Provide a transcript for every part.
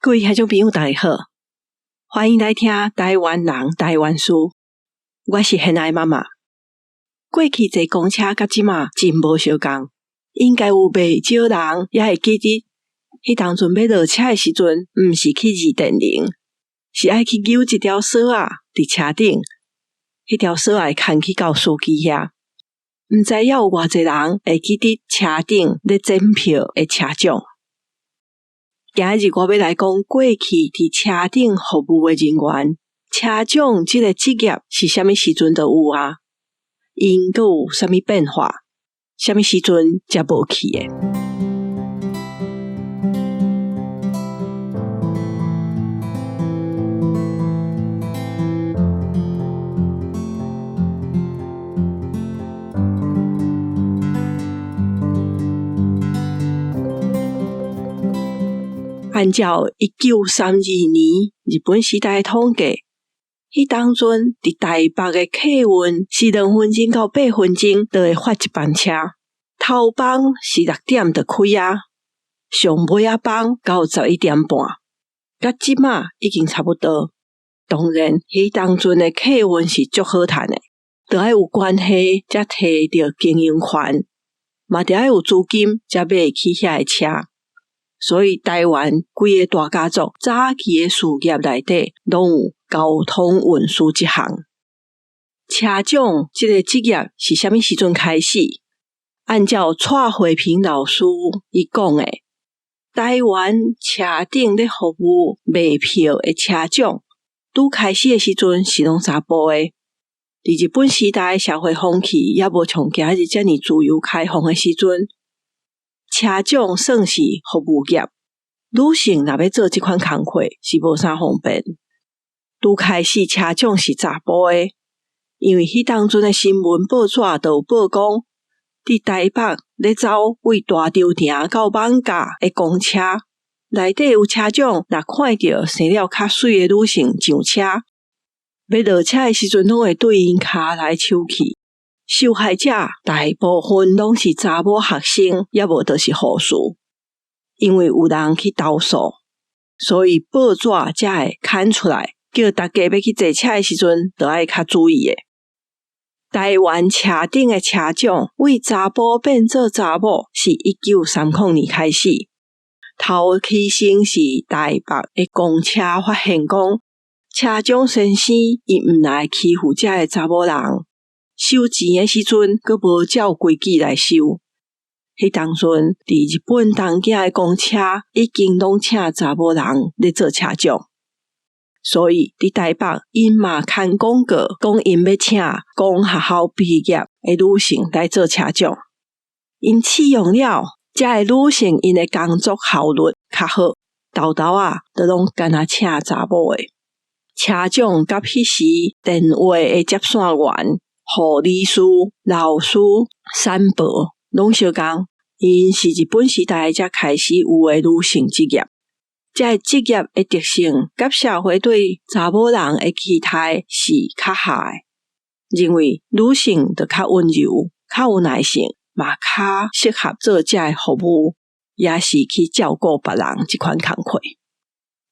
各位听众朋友大家好，欢迎来听台湾人台湾事，我是现爱妈妈。过去坐公车甲即马真无相共，应该有袂少人也会记得迄当阵要落车的时阵，毋是去二电铃，是爱去扭一条绳仔伫车顶，迄条绳仔会牵去到司机遐。毋知影有偌济人会记得车顶咧检票的车长。今日我要来讲过去伫车顶服务的人员，车长这个职业是啥物时阵就有啊？因阁有啥物变化？啥物时阵才无去的？按照1932年日本时代的统计，迄当阵伫台北的客运是2分钟到8分钟就会发一班车，头班是6点就开啊，上尾仔班到11点半，甲即马已经差不多。当然，迄当阵的客运是足好趁的，就要有关系才摕到经营权，嘛就要有资金才买起遐的车。所以台湾规个大家族早期的事业内底，拢有交通运输这项。车长这个职业是啥物时阵开始？按照蔡慧萍老师伊讲的，台湾车顶咧服务卖票的车长，拄开始的时阵是拢查甫的。伫日本时代社会风气也无像今日遮尔自由开放的时阵，车长算是服务业，女性若要做这款工课是无啥方便。拄开始车长是查甫的，因为迄当阵的新闻报纸都有报讲，伫台北咧走为大稻埕到艋舺的公车，内底有车长若看到生了较水的女性上车，要落车的时阵拢会对因骹来手去。受害者大部分拢是查某学生，也无就是护士，因为有人去投诉，所以报纸才会刊出来，叫大家要去坐车的时阵，就要较注意的。台湾车顶的车长为查甫变做查某，是1930年开始。头起先是台北的公车发现讲，车长先生伊毋来欺负遮的查某人。收钱的时阵，阁无照规矩来收。迄当阵，伫日本东京的公车已经拢请查某人咧做车长，所以伫台北，因嘛刊广告，讲因要请公学校毕业的女性来做车长。因试用了，遮的女性因的工作效率较好，豆豆啊，都拢干那请查某的车长。甲迄时电话的接线员、护理师、老师、产婆拢相共，因是日本时代才开始有的女性职业。这个职业的特性，甲社会对查某人的期待是较下的，认为女性就较温柔、较有耐性，嘛较适合做这个服务，也是去照顾别人这款工课。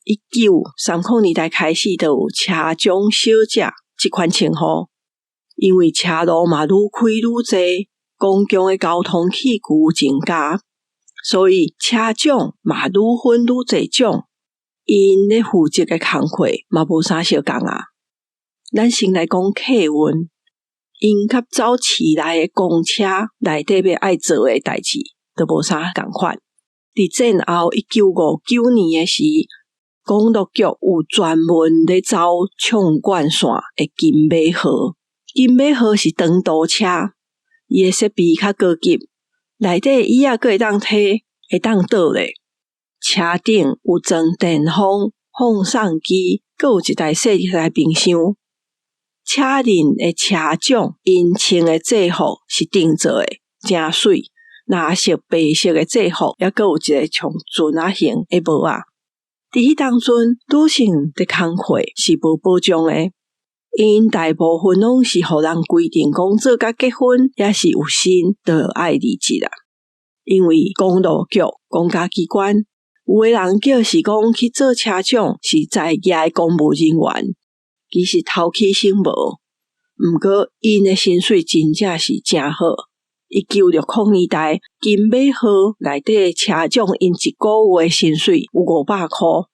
1930年代开始，就有车长小姐这款称呼。因为车路嘛愈开愈侪，公共的交通器具增加，所以车长嘛愈分愈侪种，因咧负责的工课嘛无啥相共啊。咱先来讲客运，因甲早市内的公车内底要爱做的代志，都无啥共款。伫战后1959年的时，公路局有专门咧走纵贯线的金马号。金马号是长途车，伊的设备较高级，内底椅仔阁会当摕，会当倒咧。车顶有装电风、风送机，阁有一台细台冰箱。车轮的车长因穿的制服是定做的，真水。若是白色的制服，也阁有一个像船仔形的帽仔。伫迄当阵，女性的工课是无保障的。因大部分拢是互人规定讲做甲结婚也是有心，就爱离职啦。因为公路局、公家机关有的人叫是讲去做车长是在业的公务人员，其实头起薪无，毋过因的薪水真正是真好。1960年代金马号内底车长因一个月薪水有500块，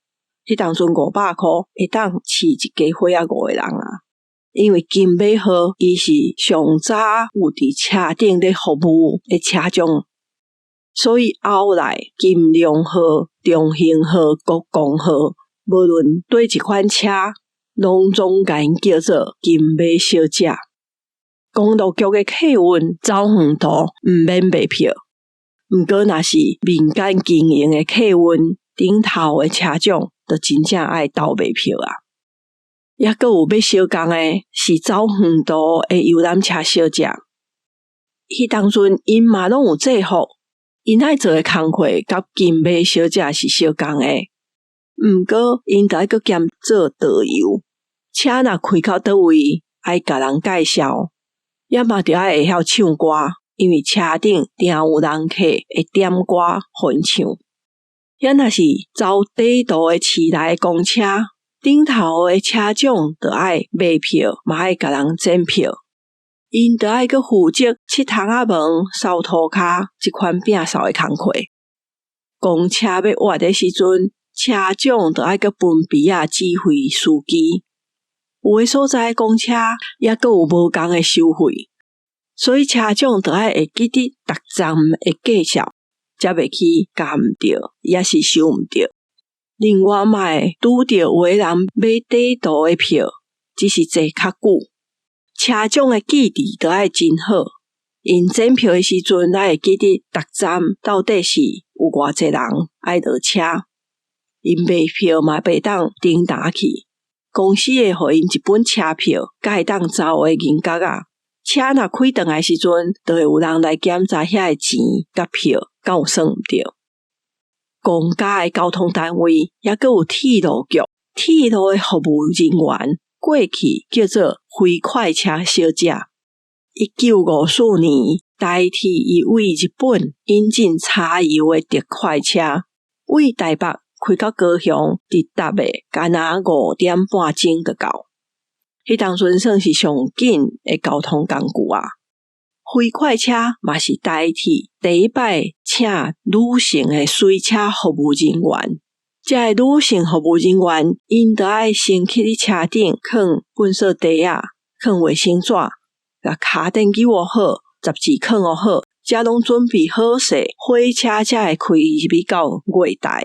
迄当阵500块会当饲一家伙仔5个人啊。因为金马号伊是上早有伫车顶咧服务的车长，所以后来金龙号、中兴号、国光号，无论对一款车，拢总甲因叫做金马小姐。公路局的客运走远途毋免卖票，毋过若是民间经营的客运，顶头的车长就真正爱斗卖票啊。也阁有要相共的是走远途的游览车小姐，迄当阵因嘛拢有制服，因爱做的工课甲金马小姐是相共的，毋过因就爱阁兼做导游，车若开到倒位，爱甲人介绍。也嘛着爱会晓唱歌，因为车顶定有人客会点歌分唱。也若是走底途的市内的公车，顶头的车长着爱卖票，嘛爱甲人检票。因着爱阁负责切窗仔门、扫涂骹这款摒扫的工课。公车要挖的时阵，车长着爱阁分别指挥司机。有的所在公车也阁有无共的收费，所以车长就爱会记得逐站的介绍，才袂去夹毋着，也是收毋着。另外嘛会拄着有的人买底途的票，只是坐较久，车长的记忆就爱真好，因检票的时阵才会记得逐站到底是有偌济人爱落车，因卖票嘛袂当顶打去。公司会互因一本车票，甲会当走的银角啊。车若开转来时阵，就会有人来检查遐个钱甲票，敢有算毋着。公家的交通单位也阁有铁路局，铁路的服务人员过去叫做飞快车小姐。1954年代替伊为日本引进柴油的特快车，为台北开到高雄，伫搭的干那5点半钟就到。迄当阵算是上紧的交通工具啊。飞快车嘛是代替第一摆请女性的水车服务人员。这个女性服务人员，因就爱先去伫车顶放粪扫袋啊，放卫生纸，甲骹垫记握好，杂志放好好，才拢准备好势，火车才会开入到月台。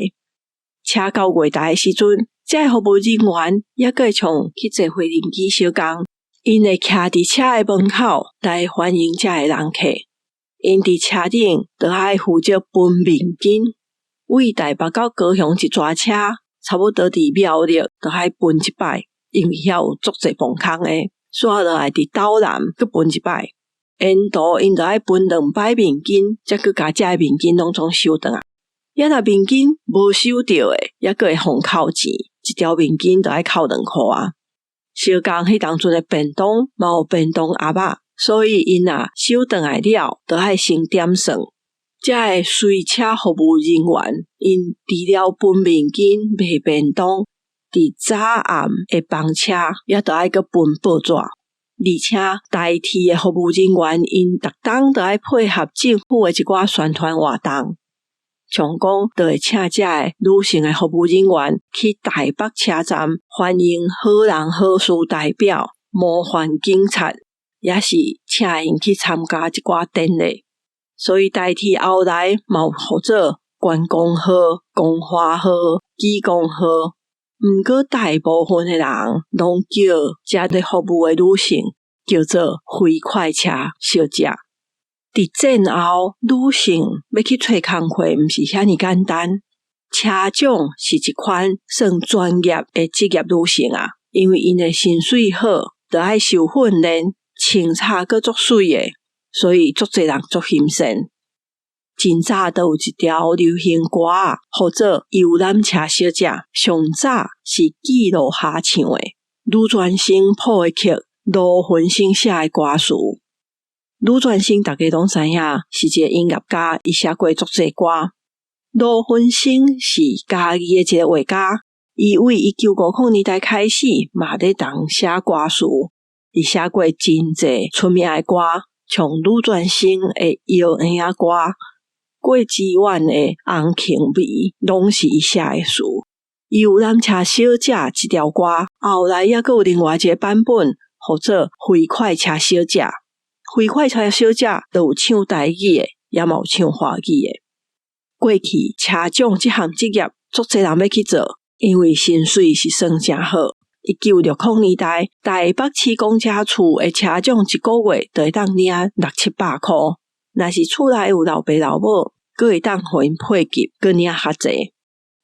车到月台的时阵，这服务人员也阁会像去坐飞轮机相共，因会徛伫车的门口来欢迎这个人客。因伫车顶就爱负责分面巾，为台北到高雄一抓车，差不多伫苗栗就爱分一摆，因为遐有足侪崩空的，煞落来伫斗南阁分一摆。沿途因就爱分2摆面巾，才阁甲这面巾拢总收转来。也若面巾无收到的，也阁会互扣钱，一条面巾就爱扣2块啊。小工迄当阵的便当嘛有便当盒仔，所以因收转来了，就爱先点算。这个随车服务人员，因除了分面巾、卖便当，伫早暗的房车也就爱阁分报纸，而且代替的服务人员，因逐工就爱配合政府的一寡宣传活动。像讲，就会请这个女性的服务人员去台北车站欢迎好人好事代表、模范警察，也是请因去参加一寡典礼。所以代替后来嘛有号做观光号、光华号、技工号，毋过大部分的人拢叫这个服务的女性叫做飞快车小姐。伫战后，女性要去找工课，毋是遐尼简单。车长是一款算专业的职业女性啊，因为因的薪水好，就爱受训练，穿插阁足水的，所以足侪人足欣赏。真早都有一条流行歌啊，或者游览车小姐，上早是记录下唱的，吕全生谱的曲，罗文生写的歌词。吕全生大家拢知影，是一个音乐家，伊写过足侪歌。罗文生是家己的一个画家，伊为1950年代开始嘛咧当写歌词，伊写过真侪出名的歌，像吕传生的摇婴仔歌，郭志远的红杏味，拢是伊写的词。游览车小姐这条歌，后来也阁有另外一个版本，或者飞快车小姐。飞快车小姐都有唱台语的，也嘛有唱华语的。过去车长这项职业，足侪人要去做，因为薪水是算真好。1960年代，台北市公车处的车长一个月就会当领600-700块，若是厝内有老爸老母，阁会当互因配给，阁领较济。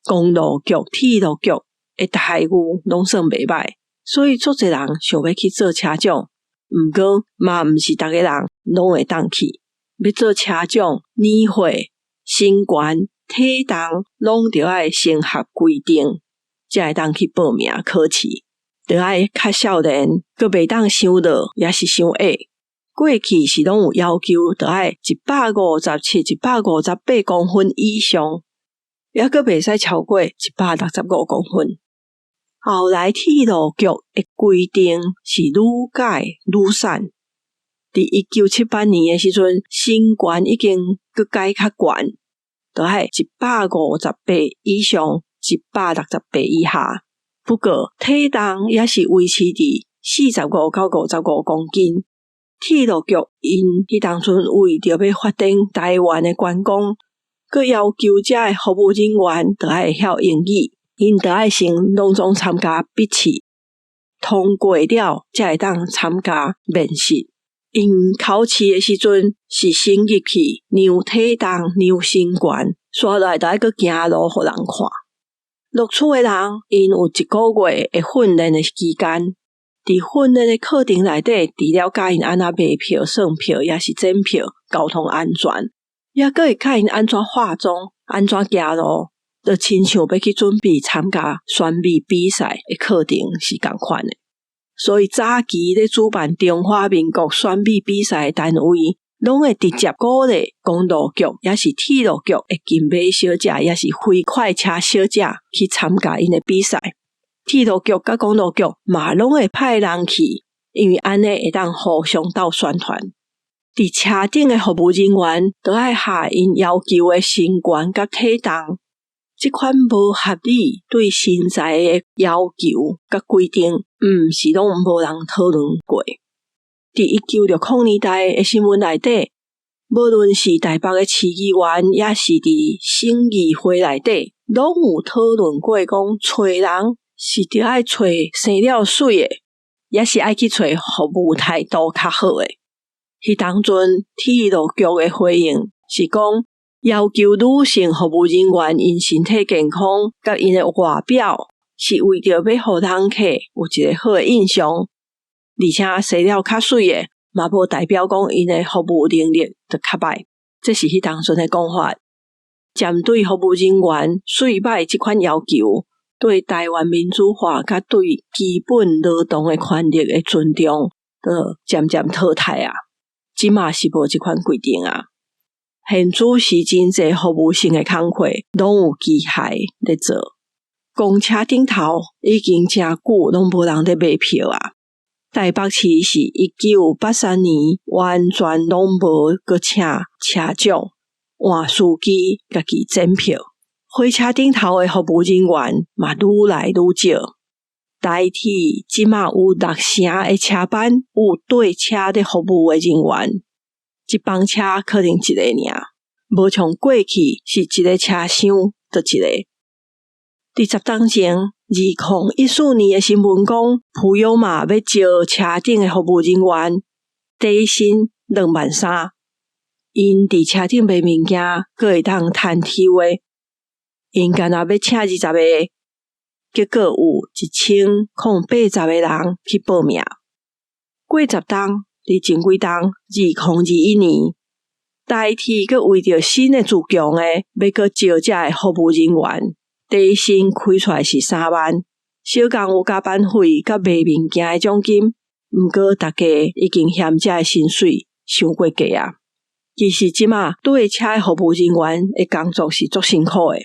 公路局、铁路局的待遇拢算袂歹，所以足侪人想要去做车长。毋过嘛，毋是逐个人拢会当去。要做车长，年岁、身悬、体重拢着爱先合规定，才会当去报名考试。着爱较少年，阁袂当伤老，也是伤矮。过去是拢有要求，着爱157、158公分以上，也阁袂使超过165公分。后来铁路局的规定是愈改愈散。伫1978年的时阵，身悬已经阁改较悬，着爱158以上、168以下。不过体重也是维持伫45到55公斤。铁路局因迄当阵为着要发展台湾的观光，佮要求遮的服务人员着爱晓英语，因着爱先隆重参加笔试，通过了才会当参加面试。因考试的时阵是先入去量体重、量身悬，刷来着爱佮行路互人看。录取的人因有1个月的训练的期间，伫训练的课程内底，除了教因安怎买票、算票，也是检票、交通安全，也阁会教因安怎化妆、安怎行路，就亲像要去准备参加选美比赛的课程是同款的。所以早期咧主办中华民国选美比赛的单位，拢会直接鼓励公路局也是铁路局的金马小姐，也是飞快车小姐去参加因的比赛。铁路局甲公路局嘛拢会派人去，因为安尼会当互相斗宣传。伫车顶的服务人员都爱下因要求的身悬甲体重，这款无合理对身材的要求甲规定，是拢无人讨论过。伫1960年代的新闻内底，无论是台北的市议员，也是伫省议会内底，拢有讨论过讲找人是着爱找生了水的，也是爱去找服务态度较好的。迄当阵铁路局的回应是讲，要求女性服务人员因身体健康甲因的外表，是为着要互人客有一个好的印象，而且生了较水的，嘛无代表讲因的服务能力就较歹。这是迄当阵的讲法。针对服务人员水歹这款要求，对台湾民主化甲对基本劳动的权利的尊重，就渐渐淘汰啊。即嘛是无这款规定啊。现主是真侪服务性的工课，拢有机械咧做。公车顶头已经真久拢无人咧买票啊。台北市是1983年完全拢无搁请车长、换司机家己检票。火车顶头的服务人员嘛愈来愈少。台铁即马有6成的车班有对车的服务的人员，一班车可能一个尔，无像过去是一个车厢就一个。伫10当前，2014年的新闻讲，普悠玛要招车顶的服务人员，底薪23000，因伫车顶卖物件，阁会当趁体话，因干那要请20个。结果有1080个人去报名。过10当，伫前几当2021年，台铁阁为着新的自强的，要阁招这的服务人员，底薪开出来是3万，小工有加班费甲卖物件的奖金，毋过大家已经嫌这的薪水伤过低啊。其实即马对车的服务人员的工作是足辛苦的，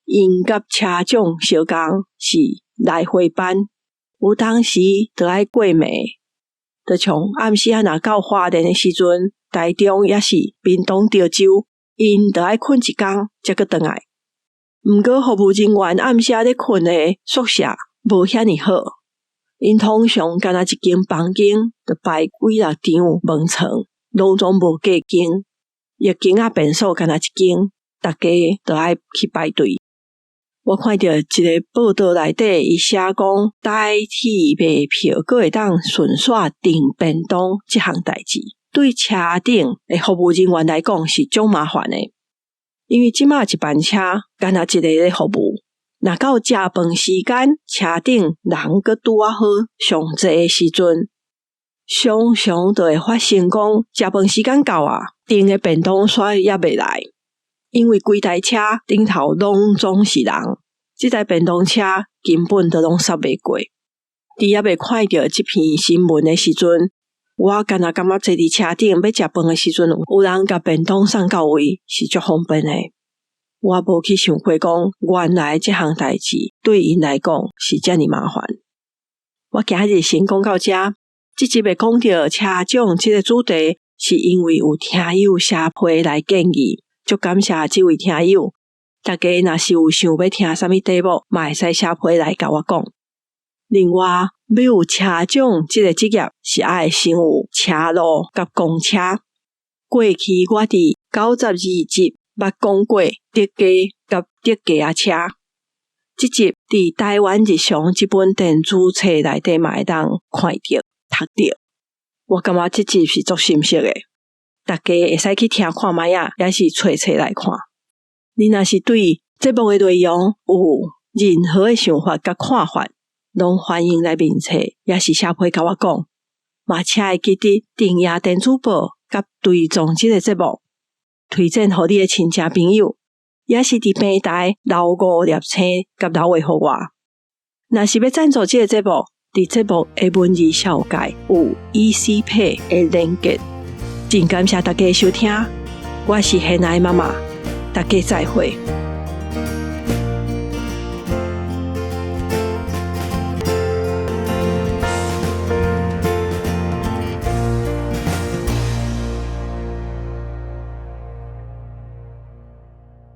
因甲车长相共是来回班，有当时就爱过暝，就像暗时若到花莲的时阵，台中也是屏东潮州，因就爱困一工才搁转来。毋过服务人员暗时咧困的宿舍无遐尼好，因通常干那一间房间就摆几6张门床，拢总无计间，一间仔便所干那一间，大家就爱去排队。我看到一个报道内底，伊写讲代替卖票，阁会当顺续订便当这项代志，对车顶的服务人员来讲是足麻烦的。因为即马一班车干那一个咧服务，若到食饭时间，车顶人阁拄啊好上济的时阵，常常就会发生讲食饭时间到啊，订的便当煞也未来，因为规台车顶头拢总是人，这台便当车根本就拢煞袂过。伫还未看到这篇新闻的时阵，我干那感觉坐伫车顶要食饭的时阵，有人甲便当送到位是足方便的。我无去想过讲，原来这项代志对因来讲是遮尼麻烦。我今日先讲到这，这集要讲到车长这个主题，是因为有听友写批来建议，足感谢这位听友。大家若是有想要听什么题目，嘛会使写批来甲我讲。另外，要有车长这个职业是爱先有车路甲公车。过去我伫92集捌讲过特价甲特价车，这集伫台湾日常这本电子册内底嘛会当看到读到。我感觉这集是足深色的，大家会使去听看卖啊，也是找册来看。你若是对节目的内容有任何的想法甲看法，拢欢迎来面册，也是写批甲我讲。嘛请会记得订阅电子报甲追踪这个节目，推荐互你的亲戚朋友，也是伫平台留5粒星甲留言互我。若是要赞助这个节目，伫节目的文字小介有 ECP 的连结。真感谢大家的收听，我是现在的妈妈，大家再会。